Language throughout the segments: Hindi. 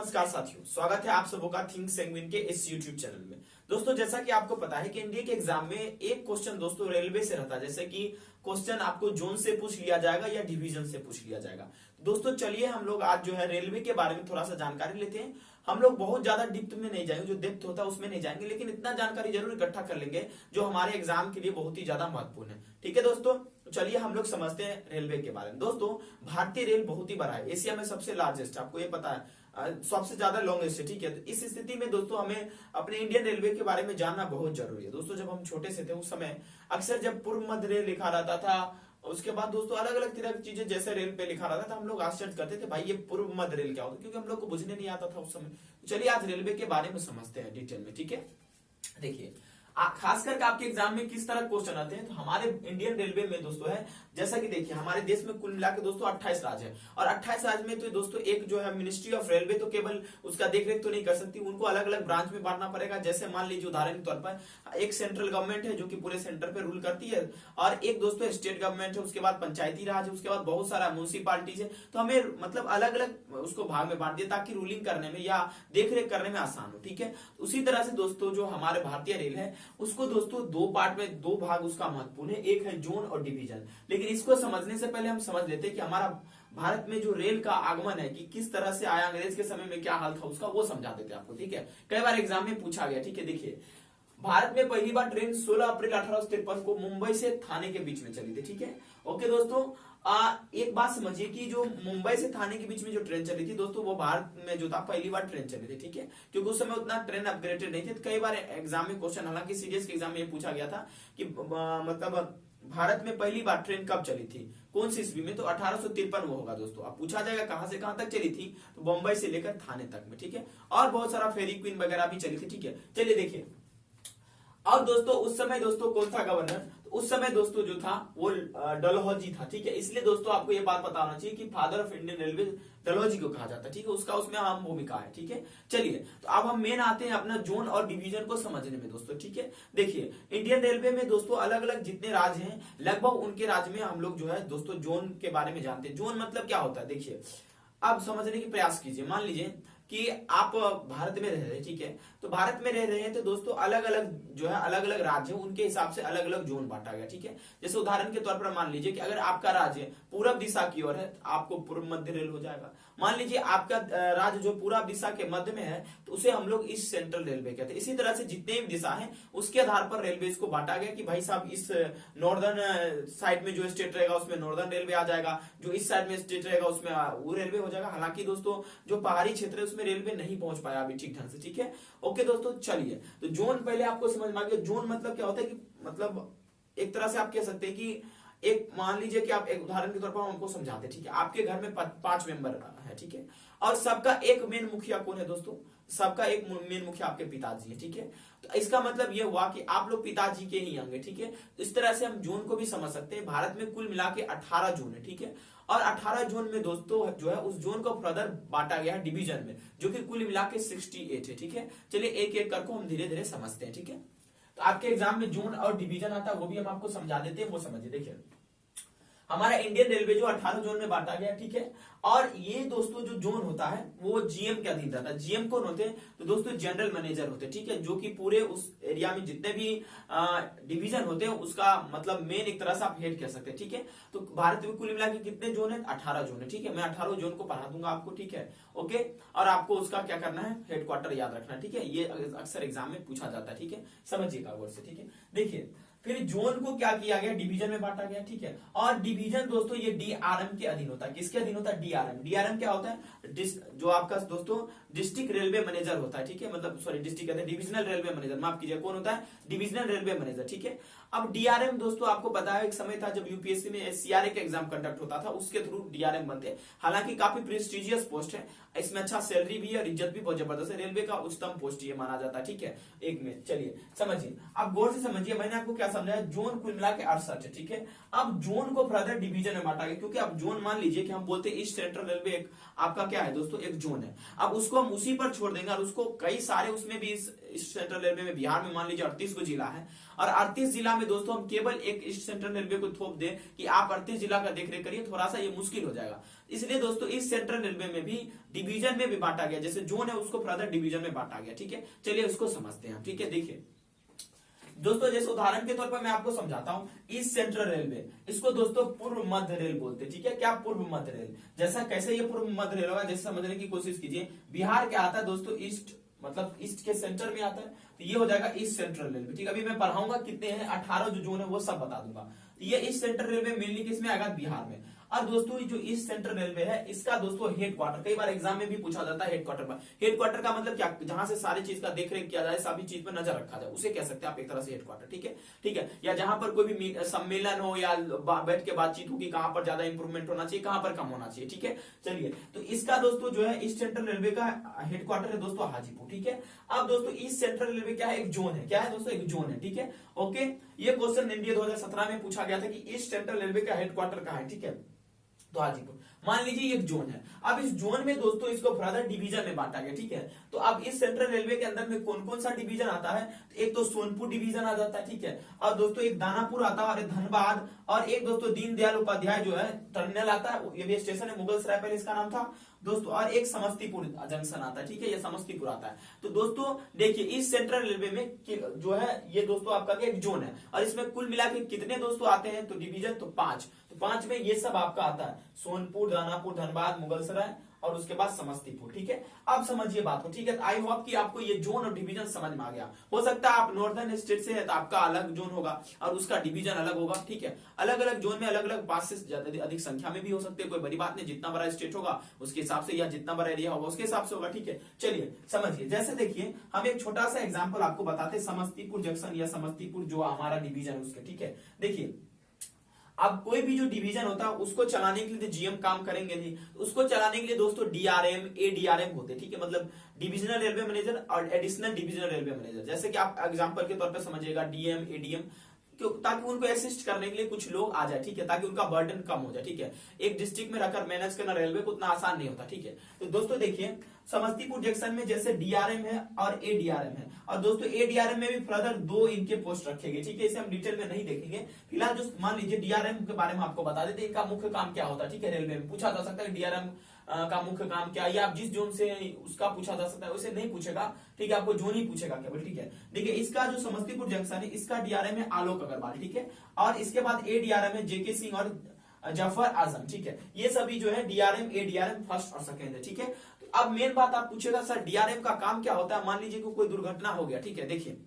नमस्कार साथियों, स्वागत है आप सबों का थिंक सेंगविन के इस यूट्यूब चैनल में। दोस्तों जैसा कि आपको पता है कि इंडिया के एग्जाम में एक क्वेश्चन दोस्तों रेलवे से रहता है, जैसे कि क्वेश्चन आपको जोन से पूछ लिया जाएगा या डिवीजन से पूछ लिया जाएगा। दोस्तों चलिए हम लोग आज जो है रेलवे के बारे में थोड़ा सा जानकारी लेते हैं। हम लोग बहुत ज्यादा डिप्थ में नहीं जाएंगे, जो डेप्थ होता है उसमें नहीं जाएंगे, लेकिन इतना जानकारी जरूर इकट्ठा कर लेंगे जो हमारे एग्जाम के लिए बहुत ही ज्यादा महत्वपूर्ण है। ठीक है दोस्तों, चलिए हम लोग समझते हैं रेलवे के बारे में। दोस्तों भारतीय रेल बहुत ही बड़ा है, एशिया में सबसे लार्जेस्ट, आपको ये पता है, सबसे ज्यादा लॉन्गेस्ट है। ठीक है, तो इस स्थिति में दोस्तों हमें अपने इंडियन रेलवे के बारे में जानना बहुत जरूरी है। दोस्तों जब हम छोटे से थे उस समय अक्सर जब पूर्व मध्य रेल लिखा रहता था, उसके बाद दोस्तों अलग अलग तरह की चीजें जैसे रेल पे लिखा रहता था, हम लोग आश्चर्य करते थे भाई ये पूर्व मध्य रेल क्या होता है, क्योंकि हम लोग को बुझने नहीं आता था उस समय। चलिए आज रेलवे के बारे में समझते हैं डिटेल में। ठीक है, देखिए खास करके आपके एग्जाम में किस तरह क्वेश्चन आते हैं, तो हमारे इंडियन रेलवे में दोस्तों है, जैसा कि देखिए हमारे देश में कुल मिलाकर दोस्तों 28 राज्य है, और 28 राज्य में तो दोस्तों एक जो है मिनिस्ट्री ऑफ रेलवे तो केवल उसका देखरेख तो नहीं कर सकती, उनको अलग अलग ब्रांच में बांटना पड़ेगा। जैसे मान लीजिए उदाहरण के तौर पर एक सेंट्रल गवर्नमेंट है जो कि पूरे सेंटर पे रूल करती है, और एक दोस्तों स्टेट गवर्नमेंट है, उसके बाद पंचायती राज है, उसके बाद बहुत सारा म्यूनिसिपालिटीज है। तो हमें मतलब अलग अलग उसको भाग में बांट दिया ताकि रूलिंग करने में या देखरेख करने में आसान हो। ठीक है, उसी तरह से दोस्तों जो हमारे भारतीय रेल है उसको दोस्तों दो पार्ट में, दो भाग उसका महत्वपूर्ण है, एक है जोन और डिवीजन। लेकिन इसको समझने से पहले हम समझ लेते हैं कि हमारा भारत में जो रेल का आगमन है कि किस तरह से आया, अंग्रेज के समय में क्या हाल था उसका, वो समझा देते हैं आपको। ठीक है, कई बार एग्जाम में पूछा गया। ठीक है, देखिए भारत में पहली बार ट्रेन 16 अप्रैल 1853 को मुंबई से थाने के बीच में चली थी। ठीक है, ओके दोस्तों, एक बात समझिए कि जो मुंबई से थाने के बीच में जो ट्रेन चली थी दोस्तों, वो भारत में जो था पहली बार ट्रेन चली थी। ठीक है, क्योंकि उस समय उतना ट्रेन अपग्रेडेड नहीं थे। तो कई बार एग्जाम में क्वेश्चन, हालांकि सीडीएस के एग्जाम में ये पूछा गया था कि मतलब भारत में पहली बार ट्रेन कब चली थी, कौन सी ईस्वी में, तो 1853 वो होगा दोस्तों। अब पूछा जाएगा कहां से कहां तक चली थी, तो बम्बई से लेकर थाने तक में। ठीक है, और बहुत सारा फेरी क्वीन वगैरह भी चली थी। ठीक है, चलिए देखिए अब दोस्तों उस समय दोस्तों कौन सा गवर्नर, तो उस समय दोस्तों जो था वो डलहौजी था। ठीक है, इसलिए दोस्तों आपको ये बात पता होना चाहिए कि father of Indian railway Dalhousie को कहा जाता है। ठीक है, उसका उसमें अहम भूमिका है। ठीक है, चलिए तो अब हम मेन आते हैं अपना जोन और डिवीजन को समझने में दोस्तों। ठीक है, देखिए इंडियन रेलवे में दोस्तों अलग अलग जितने राज्य हैं, लगभग उनके राज्य में हम लोग जो है दोस्तों जोन के बारे में जानते हैं। जोन मतलब क्या होता है, देखिए अब समझने की प्रयास कीजिए। मान लीजिए कि आप भारत में रह रहे हैं, ठीक है, तो भारत में रह रहे हैं तो दोस्तों अलग अलग जो है अलग अलग राज्य उनके हिसाब से अलग अलग जोन बांटा गया। ठीक है, जैसे उदाहरण के तौर पर मान लीजिए कि अगर आपका राज्य पूरब दिशा की ओर है तो आपको पूर्व मध्य रेल हो जाएगा। मान लीजिए आपका राज्य जो पूरब दिशा के मध्य में है तो उसे हम लोग ईस्ट सेंट्रल रेलवे कहते हैं। इसी तरह से जितने भी दिशा है उसके आधार पर रेलवे को बांटा गया कि भाई साहब इस नॉर्दर्न साइड में जो स्टेट रहेगा उसमें नॉर्दर्न रेलवे आ जाएगा, जो इस साइड में स्टेट रहेगा उसमें वो रेलवे हो जाएगा। हालांकि दोस्तों जो पहाड़ी क्षेत्र है उसमें रेलवे नहीं पहुंच पाया अभी ठीक ढंग से। ठीक है, ओके दोस्तों, चलिए तो जोन पहले आपको समझ में आ गया। जोन मतलब क्या होता है कि मतलब एक तरह से आप कह सकते हैं कि एक मान लीजिए कि आप एक उदाहरण के तौर पर हम आपको समझाते हैं। ठीक है, आपके घर में 5 मेंबर है, ठीक है, और सबका एक मेन मुखिया कौन है दोस्तों, सबका एक मेन मुखिया आपके पिताजी है। ठीक है, तो इसका मतलब यह हुआ कि आप लोग पिताजी के ही होंगे। ठीक है, तो इस तरह से हम जोन को भी समझ सकते हैं। भारत में कुल मिला के 18 जोन है। ठीक है, और 18 जोन में दोस्तों जो है उस जोन को फर्दर बांटा गया है डिवीजन में, जो कि कुल मिला के 68 है। ठीक है, चलिए एक एक करके हम धीरे धीरे समझते हैं। ठीक है, तो आपके एग्जाम में जोन और डिवीजन आता है, वो भी हम आपको समझा देते हैं, वो समझिए। देखिए हमारा इंडियन रेलवे जो 18 जोन में बांटा गया। ठीक है, और ये दोस्तों जो जोन होता है वो जीएम के अधीन रहता है। जीएम कौन होते हैं, तो दोस्तों जनरल मैनेजर होते हैं। ठीक है, जो कि पूरे उस एरिया में जितने भी डिवीजन होते हैं उसका मतलब मेन एक तरह से आप हेड कह सकते हैं। ठीक है, तो भारत में कुल मिला के कितने जोन है, 18 जोन है। ठीक है, मैं 18 जोन को पढ़ा दूंगा आपको। ठीक है, ओके, और आपको उसका क्या करना है, हेडक्वार्टर याद रखना है। ठीक है, ये अक्सर एग्जाम में पूछा जाता है। ठीक है, समझिएगा गौर से। ठीक है, देखिए फिर जोन को क्या किया गया, डिवीजन में बांटा गया। ठीक है, और डिवीजन दोस्तों ये डीआरएम के अधीन होता है। किसके अधीन होता है, डीआरएम। डीआरएम क्या होता है, जो आपका दोस्तों डिस्ट्रिक्ट रेलवे मैनेजर होता है। ठीक है, मतलब सॉरी डिस्ट्रिक्ट कहते हैं, डिविजनल रेलवे मैनेजर, माफ कीजिए, कौन होता है, डिविजनल रेलवे मैनेजर। ठीक है, अब डीआरएम दोस्तों आपको पता है एक समय था जब यूपीएससी में सीआरए का एग्जाम कंडक्ट होता था, उसके थ्रू डीआरएम बनते। हालांकि काफी प्रेस्टिजियस पोस्ट है, इसमें अच्छा सैलरी भी है और इज्जत भी बहुत जबरदस्त है, रेलवे का उच्चतम पोस्ट ये माना जाता है। ठीक है, एक में चलिए समझिए, अब गौर से समझिए, मैंने आपको क्या समझाया, जोन कुल मिला के 68 है। ठीक है, अब जोन को फर्दर डिवीजन में बांटा गया, क्योंकि अब जोन मान लीजिए कि हम बोलते हैं ईस्ट सेंट्रल रेलवे एक आपका क्या है दोस्तों, एक जोन है। अब उसको हम उसी पर छोड़ देंगे और उसको कई सारे उसमें भी ईस्ट सेंट्रल रेलवे में बिहार में मान लीजिए 38 को जिला है, और 38 जिला में दोस्तों हम केवल एक ईस्ट सेंट्रल रेलवे को थोप दें कि आप 38 जिला का देखरेख करिए, थोड़ा सा ये मुश्किल हो जाएगा। इसलिए दोस्तों इस सेंट्रल रेलवे में भी डिवीजन में भी बांटा गया, जैसे जोन है उसको फर्दर डिवीजन में बांटा गया। ठीक है, चलिए उसको समझते हैं। ठीक है, देखिए दोस्तों, जैसे उदाहरण के तौर पर मैं आपको समझाता हूं, ईस्ट सेंट्रल रेलवे, इसको दोस्तों पूर्व मध्य रेल बोलते हैं। ठीक है, क्या पूर्व मध्य रेल, जैसा कैसे ये पूर्व मध्य रेल होगा, जैसे समझने की कोशिश कीजिए। बिहार क्या आता है दोस्तों, ईस्ट, मतलब ईस्ट के सेंटर में आता है, तो ये हो जाएगा ईस्ट सेंट्रल रेलवे। ठीक है, अभी मैं पढ़ाऊंगा कितने हैं, 18 जो जोन है वो सब बता दूंगा। तो ये ईस्ट सेंट्रल रेलवे मेनली किसमें आएगा, बिहार में। और दोस्तों जो ईस्ट सेंट्रल रेलवे है, इसका दोस्तों हेड क्वार्टर, कई बार एग्जाम में भी पूछा जाता है हेड क्वार्टर पर। हेड क्वार्टर का मतलब क्या, जहां से सारी चीज का देख रेख किया जाए, सभी चीज पर नजर रखा जाए, उसे कह सकते हैं आप एक तरह से हेड क्वार्टर। ठीक है, ठीक है, या जहां पर कोई भी सम्मेलन हो या बैठ के बातचीत हो कि कहां पर ज्यादा इंप्रूवमेंट होना चाहिए, कहां पर कम होना चाहिए। ठीक है, चलिए, तो इसका दोस्तों जो है ईस्ट सेंट्रल रेलवे का हेड क्वार्टर है दोस्तों हाजीपुर। ठीक है, अब दोस्तों ईस्ट सेंट्रल रेलवे क्या है, एक जोन है। क्या है दोस्तों, एक जोन है। ठीक है, ओके, ये क्वेश्चन एनडीए 2017 में पूछा गया था कि ईस्ट सेंट्रल रेलवे का हेड क्वार्टर कहां है। ठीक है, तो हाजीपुर मान लीजिए एक जोन है। अब इस जोन में दोस्तों इसको फर्दर डिवीजन में बांटा गया। ठीक है, तो अब इस सेंट्रल रेलवे के अंदर में कौन कौन सा डिवीजन आता है, तो एक तो सोनपुर डिवीजन आ जाता है। ठीक है, और दोस्तों एक दानापुर आता है, और एक धनबाद, और एक दोस्तों दीनदयाल उपाध्याय जो है टर्मिनल आता है, ये भी स्टेशन है, मुगल सराय पहले इसका नाम था दोस्तों, और एक समस्तीपुर जंक्शन आता है। ठीक है, ये समस्तीपुर आता है। तो दोस्तों देखिए, इस सेंट्रल रेलवे में जो है ये दोस्तों आपका एक जोन है, और इसमें कुल मिला के कितने दोस्तों आते हैं, तो डिवीजन तो 5। तो 5 में ये सब आपका आता है, सोनपुर, दानापुर, धनबाद, मुगलसराय और उसके बाद समस्तीपुर। ठीक है, अब समझिए बात को। ठीक है, आई होप कि आपको ये जोन और डिवीजन समझ में आ गया। हो सकता है आप नॉर्दर्न स्टेट से है तो आपका अलग जोन होगा और उसका डिवीजन अलग होगा। ठीक है, अलग अलग जोन में अलग अलग पास से अधिक संख्या में भी हो सकते हैं, कोई बड़ी बात नहीं, जितना बड़ा स्टेट होगा उसके हिसाब से, या जितना बड़ा एरिया होगा उसके हिसाब से होगा। ठीक है, चलिए समझिए, जैसे देखिए हम एक छोटा सा एग्जाम्पल आपको बताते हैं, समस्तीपुर जंक्शन या समस्तीपुर जो हमारा डिवीजन है उसके। ठीक है, देखिए अब कोई भी जो डिवीजन होता है उसको चलाने के लिए जीएम काम करेंगे नहीं, उसको चलाने के लिए दोस्तों डीआरएम, एडीआरएम होते हैं। ठीक है, मतलब डिविजनल रेलवे मैनेजर और एडिशनल डिविजनल रेलवे मैनेजर, जैसे कि आप एग्जांपल के तौर पर समझिएगा डीएम, एडीएम, ताकि उनको असिस्ट करने के लिए कुछ लोग आ जाए। ठीक है, ताकि उनका बर्डन कम हो जाए। ठीक है, एक डिस्ट्रिक्ट में रखकर मैनेज करना रेलवे को उतना आसान नहीं होता। ठीक है, तो दोस्तों देखिए समस्तीपुर जंक्शन में जैसे डीआरएम है और एडीआरएम है, और दोस्तों एडीआरएम में भी फर्दर 2 इनके पोस्ट रखे गए। ठीक है, इसे हम डिटेल में नहीं देखेंगे फिलहाल। जो मान लीजिए डीआरएम के बारे में आपको बता देते, इनका मुख्य काम क्या होता है। ठीक है, रेलवे में पूछा जा सकता है डीआरएम का मुख्य काम क्या, या आप जिस जोन से उसका पूछा जा सकता है, उसे नहीं पूछेगा। ठीक है, आपको जोन ही पूछेगा केवल। ठीक है, देखिए इसका जो समस्तीपुर जंक्शन है, इसका डीआरएम है आलोक अग्रवाल। ठीक है, और इसके बाद एडीआरएम है जेके सिंह और जफर आजम। ठीक है, ये सभी जो है डीआरएम, एडीआरएम फर्स्ट और सेकंड है। ठीक है, तो अब मेन बात आप पूछेगा सर डीआरएम का काम क्या होता है, मान लीजिए कोई दुर्घटना हो गया। ठीक है, देखिए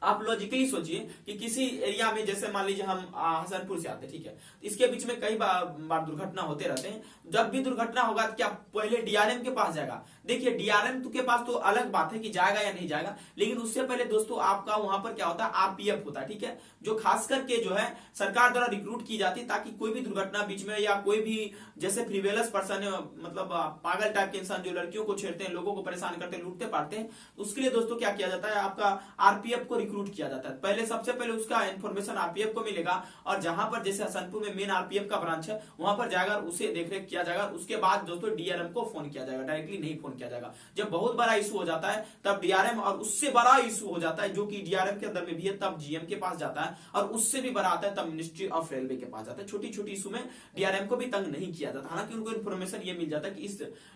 आप लॉजिकली सोचिए कि किसी एरिया में, जैसे मान लीजिए हम हसनपुर से आते, ठीक है, इसके बीच में कई बार दुर्घटना होते रहते हैं। जब भी दुर्घटना होगा तो क्या पहले डीआरएम के पास जाएगा? देखिए डीआरएम के पास तो अलग बात है कि जाएगा या नहीं जाएगा, लेकिन उससे पहले दोस्तों आपका वहां पर क्या होता है, आरपीएफ होता है। ठीक है, जो खास करके जो है सरकार द्वारा रिक्रूट की जाती है, ताकि कोई भी दुर्घटना बीच में, या कोई भी जैसे फ्रीवेलस पर्सन है, मतलब पागल टाइप के इंसान जो लड़कियों को छेड़ते हैं, लोगों को परेशान करते हैं, लूटते पाटते हैं, उसके लिए दोस्तों क्या किया जाता है, आपका आरपीएफ को रिक्रूट किया जाता है। पहले सबसे पहले उसका इन्फॉर्मेशन आरपीएफ को मिलेगा, और जहां पर जैसे हसनपुर में मेन आरपीएफ का ब्रांच है, वहां पर जाएगा, उसे देखरेख किया जाएगा। उसके बाद दोस्तों डीआरएम को फोन किया जाएगा, डायरेक्टली नहीं फोन किया जाएगा। जब बहुत बड़ा इशू हो जाता है तब डीआरएम, और उससे बड़ा इशू हो जाता है जो कि डीआरएम के अंदर में भी है, तब जीएम के पास जाता है, और उससे भी बड़ा आता है तब मिनिस्ट्री ऑफ रेलवे के पास जाता है। छोटी छोटी इशू में डीआरएम को भी तंग नहीं किया जाता, हालांकि उनको इन्फॉर्मेशन ये मिल जाता है कि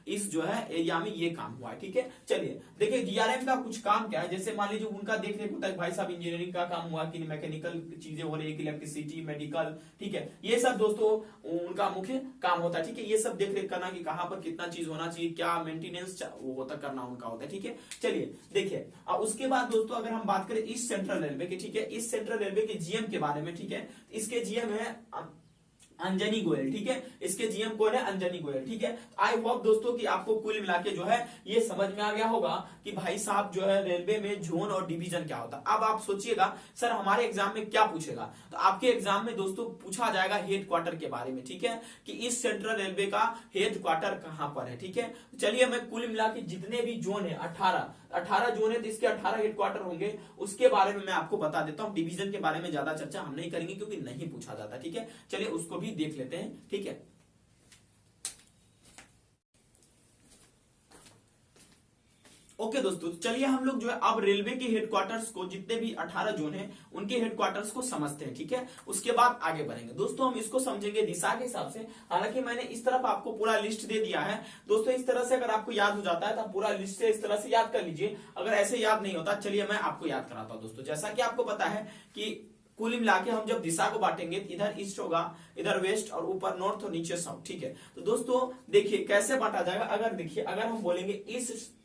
इस जो है एरिया में ये काम हुआ है। ठीक है, चलिए देखिए डीआरएम का कुछ काम क्या है। जैसे मान लीजिए उनका देख रेख होता है, भाई साहब इंजीनियरिंग का काम हुआ कि मैकेनिकल चीजें हो रही है, इलेक्ट्रिसिटी, मेडिकल, ठीक है, ये सब दोस्तों उनका मुख्य काम होता है। ठीक है, ये सब देख रेख करना कि कहां पर कितना चीज होना चाहिए, क्या मेंटेनेंस वो होता करना उनका होता है। ठीक है, चलिए देखिए उसके बाद दोस्तों अगर हम बात करें ईस्ट सेंट्रल रेलवे की, ठीक है, ईस्ट सेंट्रल रेलवे के जीएम के बारे में, ठीक है, इसके जीएम है अंजनी गोयल। ठीक है, इसके जीएम कौन है, अंजनी गोयल। ठीक है, आई होप दोस्तों कि आपको कुल मिला के जो है ये समझ में आ गया होगा कि भाई साहब जो है रेलवे में जोन और डिवीजन क्या होता है। अब आप सोचिएगा सर हमारे एग्जाम में क्या पूछेगा, तो आपके एग्जाम में दोस्तों पूछा जाएगा हेड क्वार्टर के बारे में। ठीक है, कि इस सेंट्रल रेलवे का हेड क्वार्टर कहां पर है। ठीक है, चलिए मैं कुल मिला के जितने भी जोन है 18 जोन है, तो इसके 18 हेड क्वार्टर होंगे, उसके बारे में मैं आपको बता देता हूं। डिवीजन के बारे में ज्यादा चर्चा हम नहीं करेंगे क्योंकि नहीं पूछा जाता। ठीक है, चलिए उसको भी देख लेते हैं। ठीक है, ओके दोस्तों, तो चलिए हम लोग जो है अब रेलवे के हेडक्वार्टर्स को, जितने भी 18 जोन हैं उनके हेडक्वार्टर्स को समझते हैं, ठीक है। उसके बाद आगे बढ़ेंगे दोस्तों, हम इसको समझेंगे दिशा के हिसाब से। हालांकि मैंने इस तरफ आपको पूरा लिस्ट दे दिया है दोस्तों, इस तरह से अगर आपको याद हो जाता है तो पूरा लिस्ट से इस तरह से याद कर लीजिए। अगर ऐसे याद नहीं होता, चलिए मैं आपको याद कराता हूं दोस्तों। जैसा कि आपको पता है कि कुल मिला के हम जब दिशा को बांटेंगे, इधर ईस्ट होगा, इधर वेस्ट, और ऊपर नॉर्थ और नीचे साउथ, ठीक है। तो दोस्तों देखिए कैसे बांटा जाएगा। अगर देखिए, अगर हम बोलेंगे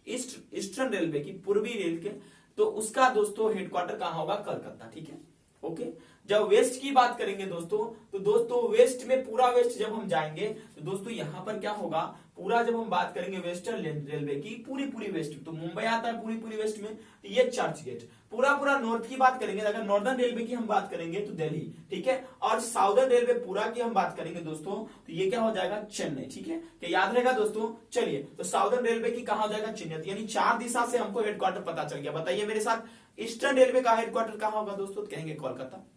ईस्टर्न रेलवे की, पूर्वी रेल के, तो उसका दोस्तों हेडक्वार्टर कहां होगा? कलकत्ता, ठीक है। ओके, जब वेस्ट की बात करेंगे दोस्तों, तो दोस्तों वेस्ट में, पूरा वेस्ट जब हम जाएंगे तो दोस्तों यहां पर क्या होगा, पूरा जब हम बात करेंगे वेस्टर्न रेलवे की, पूरी वेस्ट, तो मुंबई आता है पूरी वेस्ट में, तो ये चर्च गेट। पूरा नॉर्थ की बात करेंगे, अगर नॉर्दर्न रेलवे की हम बात करेंगे तो दिल्ली, ठीक है। और साउदर्न रेलवे पूरा की हम बात करेंगे दोस्तों, तो ये क्या हो जाएगा? चेन्नई, ठीक है। क्या याद रहेगा दोस्तों? चलिए, तो साउदर्न रेलवे की कहां हो जाएगा? चेन्नई। यानी 4 दिशा से हमको हेडक्वार्टर पता चल गया। बताइए मेरे साथ, ईस्टर्न रेलवे का हेडक्वार्टर कहां होगा दोस्तों? तो कहेंगे कोलकाता।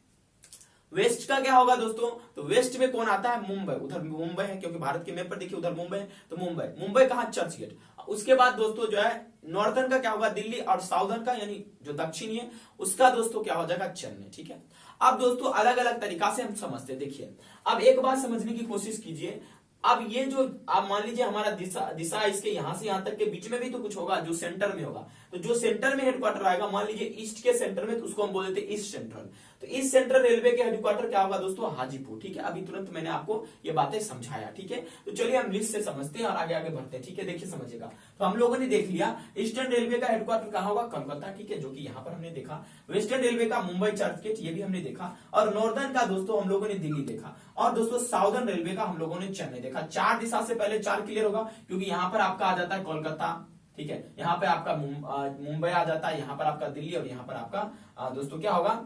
वेस्ट का क्या होगा दोस्तों? तो वेस्ट में कौन आता है? मुंबई। उधर मुंबई है, क्योंकि भारत के मैप पर देखिए उधर मुंबई है, तो मुंबई कहां? चर्च गेट। उसके बाद दोस्तों जो है नॉर्दर्न का क्या होगा? दिल्ली। और साउदर्न का यानी जो दक्षिणी है उसका दोस्तों क्या हो जाएगा? चेन्नई, ठीक है। अब दोस्तों अलग अलग तरीका से हम समझते हैं। देखिए, अब एक बात समझने की कोशिश कीजिए। अब ये जो आप मान लीजिए हमारा दिशा इसके यहां से यहां तक के बीच में भी तो कुछ होगा जो सेंटर में होगा। तो जो सेंटर में हेडक्वार्टर आएगा, मान लीजिए ईस्ट के सेंटर में, तो उसको हम बोल देते हैं ईस्ट सेंट्रल। तो ईस्ट सेंट्रल रेलवे के हेडक्वार्टर क्या होगा दोस्तों? हाजीपुर, ठीक है। अभी तुरंत मैंने आपको ये बातें समझाया, ठीक है। तो चलिए हम लिस्ट से समझते हैं और आगे आगे बढ़ते हैं, ठीक है। देखिए समझिएगा, तो हम लोगों ने देख लिया ईस्टर्न रेलवे का हेडक्वार्टर कहां होगा? कोलकाता, ठीक है, जो कि यहाँ पर हमने देखा। वेस्टर्न रेलवे का मुंबई चर्च गेट, ये भी हमने देखा। और नॉर्दर्न का दोस्तों हम लोगों ने दिल्ली देखा। और दोस्तों साउदर्न रेलवे का हम लोगों ने चेन्नई देखा। 4 दिशा से पहले 4 क्लियर होगा, क्योंकि यहाँ पर आपका आ जाता है कोलकाता, ठीक है। यहाँ पे आपका मुंबई आ जाता है, यहाँ पर आपका दिल्ली, और यहाँ पर आपका दोस्तों क्या होगा?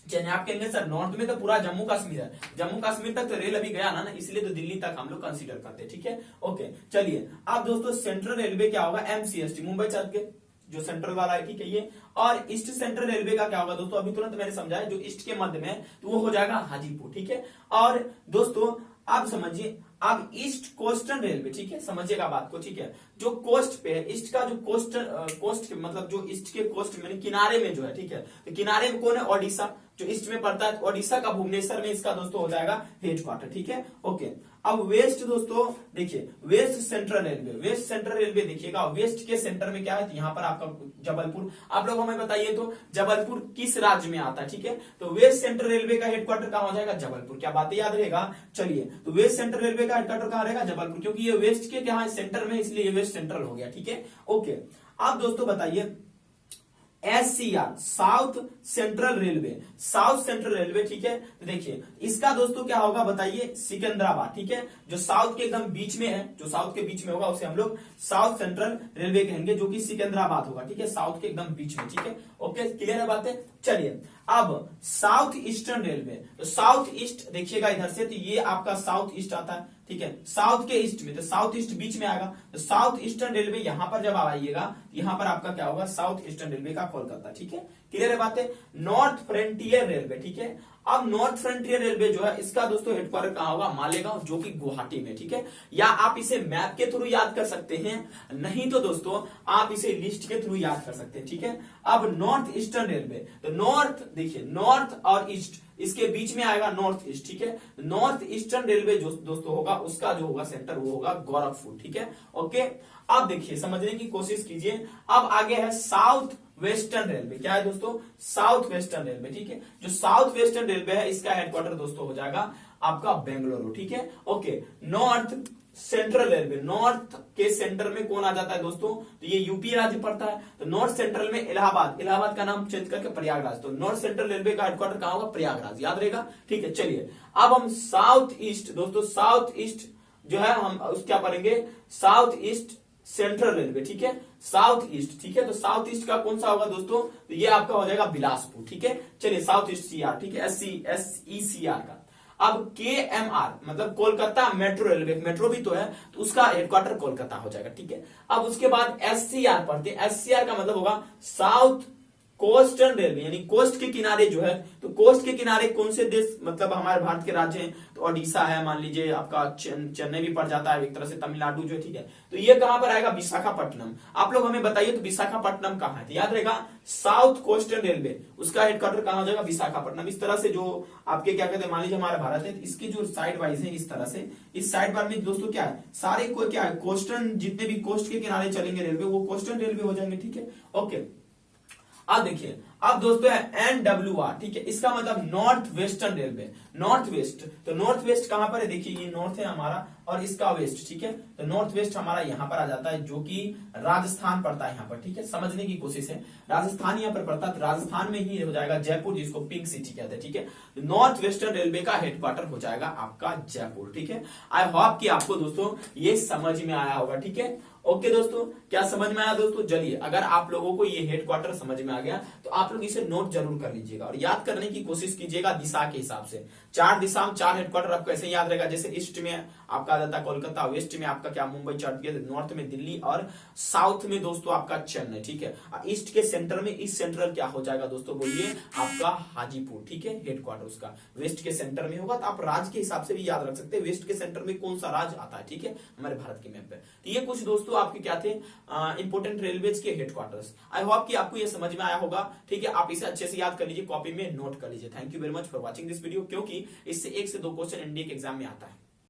चेन्नई। आप कहेंगे सर नॉर्थ में तो पूरा जम्मू कश्मीर है, जम्मू कश्मीर तक तो रेल अभी गया ना, इसलिए तो दिल्ली तक हम लोग कंसीडर करते हैं, ठीक है। ओके, चलिए अब दोस्तों सेंट्रल रेलवे क्या होगा? एमसीएसटी, मुंबई चर्च गेट, जो सेंट्रल वाला है, ठीक है ये। और ईस्ट सेंट्रल रेलवे का क्या होगा दोस्तों? अभी तुरंत मैंने समझाया, जो ईस्ट के मध्य में, तो वो हो जाएगा हाजीपुर, ठीक है। और दोस्तों आप समझिए, अब ईस्ट कोस्टर्न रेलवे, ठीक है, समझिएगा बात को, ठीक है। जो कोस्ट पे है, ईस्ट का जो कोस्ट मतलब जो ईस्ट के कोस्ट में किनारे में जो है, ठीक है, तो किनारे में कौन है? ओडिशा, जो ईस्ट में पड़ता है। ओडिशा का भुवनेश्वर में इसका दोस्तों हो जाएगा हेडक्वार्टर, ठीक है। ओके, अब वेस्ट दोस्तों देखिए, west central railway, west central railway देखिएगा, वेस्ट के सेंटर में क्या है? तो यहाँ पर आपका जबलपुर। आप लोग हमें बताइए तो जबलपुर किस राज्य में आता है? ठीक है, तो वेस्ट सेंट्रल रेलवे का हेडक्वार्टर कहां हो जाएगा? जबलपुर। क्या बातें याद रहेगा? चलिए, तो वेस्ट सेंट्रल रेलवे का हेडक्वार्टर कहां रहेगा? जबलपुर, क्योंकि ये वेस्ट के क्या है? सेंटर में, इसलिए ये वेस्ट सेंट्रल हो गया, ठीक है। ओके, आप दोस्तों बताइए SCR, south central railway, south central railway, ठीक है। तो देखिए इसका दोस्तों क्या होगा बताइए? सिकंदराबाद, ठीक है, जो साउथ के एकदम बीच में है, जो साउथ के बीच में होगा उसे हम लोग साउथ सेंट्रल रेलवे कहेंगे, जो कि सिकंदराबाद होगा, ठीक है, साउथ के एकदम बीच में, ठीक है। ओके, क्लियर है बातें? चलिए अब साउथ ईस्टर्न रेलवे, तो साउथ ईस्ट देखिएगा इधर से, तो ये आपका साउथ ईस्ट आता है, ठीक है, साउथ के ईस्ट में, तो साउथ ईस्ट बीच में आएगा, तो साउथ ईस्टर्न रेलवे यहां पर जब आइएगा, यहां पर आपका क्या होगा? साउथ ईस्टर्न रेलवे का कोलकाता, ठीक है, क्लियर है बातें? नॉर्थ फ्रंटियर रेलवे, ठीक है। अब नॉर्थ फ्रंटियर रेलवे जो है, इसका दोस्तों हेडक्वार्टर कहां होगा? मालेगांव, जो कि गुवाहाटी में, ठीक है। या आप इसे मैप के थ्रू याद कर सकते हैं, नहीं तो दोस्तों आप इसे लिस्ट के थ्रू याद कर सकते हैं, ठीक है। अब नॉर्थ ईस्टर्न रेलवे, तो नॉर्थ देखिए, नॉर्थ और ईस्ट, इसके बीच में आएगा नॉर्थ ईस्ट, ठीक है। नॉर्थ ईस्टर्न रेलवे जो दोस्तों होगा, उसका जो होगा सेंटर वो होगा गोरखपुर, ठीक है। ओके, अब देखिए समझने की कोशिश कीजिए। अब आगे है साउथ वेस्टर्न रेलवे, क्या है दोस्तों? साउथ वेस्टर्न रेलवे, ठीक है। जो साउथ वेस्टर्न रेलवे है, इसका हेडक्वार्टर दोस्तों हो जाएगा आपका बेंगलुरु, ठीक है। Okay, north central railway, north के सेंटर में कौन आ जाता है दोस्तों? तो ये यूपी राज्य पड़ता है, तो नॉर्थ सेंट्रल में इलाहाबाद, इलाहाबाद का नाम चेंज करके प्रयागराज, तो नॉर्थ सेंट्रल रेलवे का हेडक्वार्टर कहां होगा? प्रयागराज, याद रहेगा, ठीक है। चलिए अब हम साउथ ईस्ट दोस्तों, साउथ ईस्ट जो है हम क्या पढ़ेंगे? साउथ ईस्ट सेंट्रल रेलवे, ठीक है, साउथ ईस्ट, ठीक है। तो साउथ ईस्ट का कौन सा होगा दोस्तों? तो ये आपका हो जाएगा बिलासपुर, ठीक है। चलिए साउथ ईस्ट CR, ठीक है, SECR का। अब KMR मतलब कोलकाता मेट्रो रेलवे, मेट्रो भी तो है, तो उसका हेडक्वार्टर कोलकाता हो जाएगा, ठीक है। अब उसके बाद SCR पढ़ते हैं, SCR का मतलब होगा साउथ कोस्टल रेलवे यानी कोस्ट के किनारे जो है, तो कोस्ट के किनारे कौन से देश मतलब हमारे भारत के राज्य हैं, तो ओडिशा है, मान लीजिए आपका चेन्नई भी पड़ जाता है एक तरह से, तमिलनाडु जो, ठीक है। तो ये कहां पर आएगा, विशाखापट्टनम। आप लोग हमें बताइए तो विशाखापट्टनम कहां है, तो याद रहेगा साउथ कोस्टल रेलवे, उसका हेडक्वार्टर कहां हो जाएगा, विशाखापट्टनम। इस तरह से जो आपके क्या कहते हैं, मान लीजिए हमारा भारत है, इसके जो साइड वाइज है इस तरह से, इस साइड बार में दोस्तों क्या है, सारे को क्या है, कोस्टल, जितने भी कोस्ट के किनारे चलेंगे रेलवे वो कोस्टल रेलवे हो जाएंगे, ठीक है, ओके। अब देखिए, अब दोस्तों है NWR, ठीक है, इसका मतलब north western railway, north west. तो नॉर्थ वेस्ट कहां पर है, देखिए ये नॉर्थ है हमारा और इसका वेस्ट, ठीक है। तो नॉर्थ वेस्ट हमारा यहां पर आ जाता है, जो कि राजस्थान पड़ता है यहां पर, ठीक है, समझने की कोशिश है, राजस्थान यहां पर पड़ता है, तो राजस्थान में ही हो जाएगा जयपुर, जिसको पिंक सिटी कहते हैं, ठीक है। नॉर्थ वेस्टर्न रेलवे का हेडक्वार्टर हो जाएगा आपका जयपुर, ठीक है। आई होप कि आपको दोस्तों ये समझ में आया होगा, ठीक है, ओके दोस्तों, क्या समझ में आया दोस्तों। चलिए, अगर आप लोगों को ये हेडक्वार्टर समझ में आ गया तो आप लोग इसे नोट जरूर कर लीजिएगा और याद करने की कोशिश कीजिएगा दिशा के हिसाब से। 4 दिशा में 4 हेडक्वार्टर आपको ऐसे याद रहेगा, जैसे ईस्ट में आपका आ जाता है कोलकाता, वेस्ट में आपका क्या मुंबई, नॉर्थ में दिल्ली और साउथ में दोस्तों आपका चेन्नई, ठीक है। ईस्ट के सेंटर में ईस्ट सेंट्रल क्या हो जाएगा दोस्तों, बोलिए आपका हाजीपुर, ठीक है, हेडक्वार्टर उसका वेस्ट के सेंटर में होगा। तो आप राज्य के हिसाब से भी याद रख सकते हैं, वेस्ट के सेंटर में कौन सा राज्य आता है, ठीक है, हमारे भारत के मैप पे। तो ये कुछ दोस्तों आपके क्या थे, इंपोर्टेंट रेलवेज के हेडक्वार्टर्स। आई होप कि आपको ये समझ में आया होगा, ठीक है। आप इसे अच्छे से याद कर लीजिए, कॉपी में नोट कर लीजिए। Thank you very much for watching this video, क्योंकि इससे 1 से 2 क्वेश्चन एनडीए के एग्जाम में आता है।